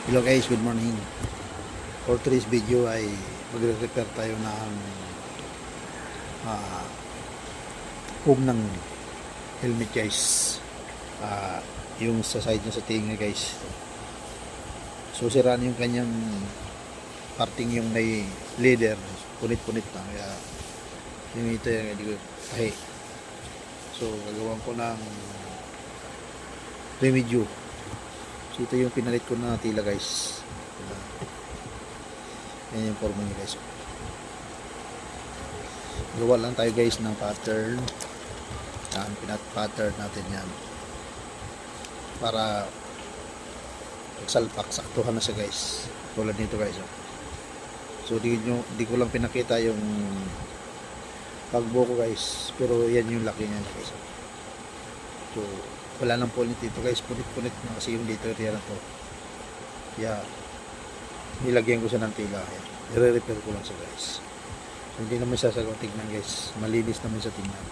Hello guys, good morning. For today's video ay magre-repair tayo ng foam ng helmet guys. Yung sa side niya sa tinga guys. So siraan yung kanyang parting yung may leather. Punit-punit na. Kaya yung ito yung hindi ko tahi. So gagawin ko ng remedyo. So ito yung pinalit ko na tila guys. Yan yung forma niya guys. Gawa lang tayo guys ng pattern. Yan, pattern natin yan. Para pagsalpak, saktuhan na siya guys. Tulad nito guys. So di ko lang pinakita yung pagbuo ko guys. Pero yan yung laki niya guys. So wala nang punit dito guys, punit-punit na kasi yung dito area na to. Yeah, nilagyan ko siya ng tila. I-repair ko lang siya guys. So, hindi naman sasagaw tignan guys, malinis naman sa tingnan.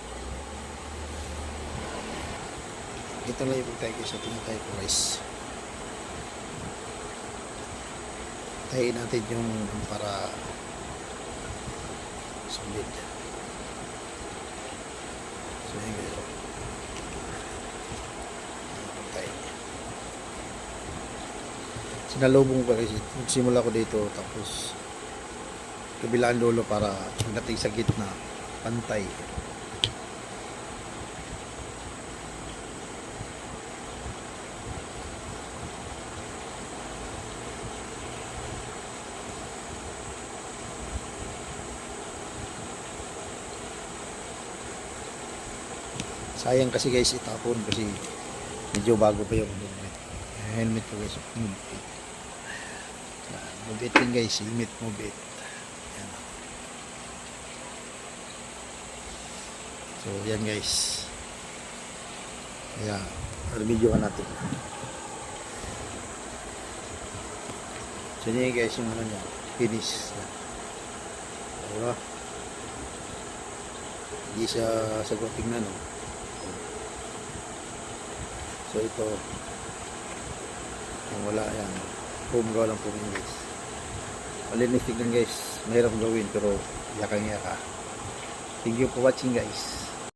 Ito lang yung tayo guys, tingnan tayo po guys. Tayin natin yung para solid. So yun guys. Sinalubong ko kasi nagsimula ko dito tapos kabilaan dulo para pagdating sa gitna pantay. Sayang kasi guys itapon kasi medyo bago pa yung helmet ko guys. Move it din guys, helmet move it. Yan. So yan guys. Kaya video ka natin. So yan guys yung ano niya, finish. Diba? Hindi siya sagot tingnan no. So ito kung wala yan, foam gawa lang po yun guys. Malinis tignan guys, mahirap gawin pero yakang yaka. Thank you for watching guys.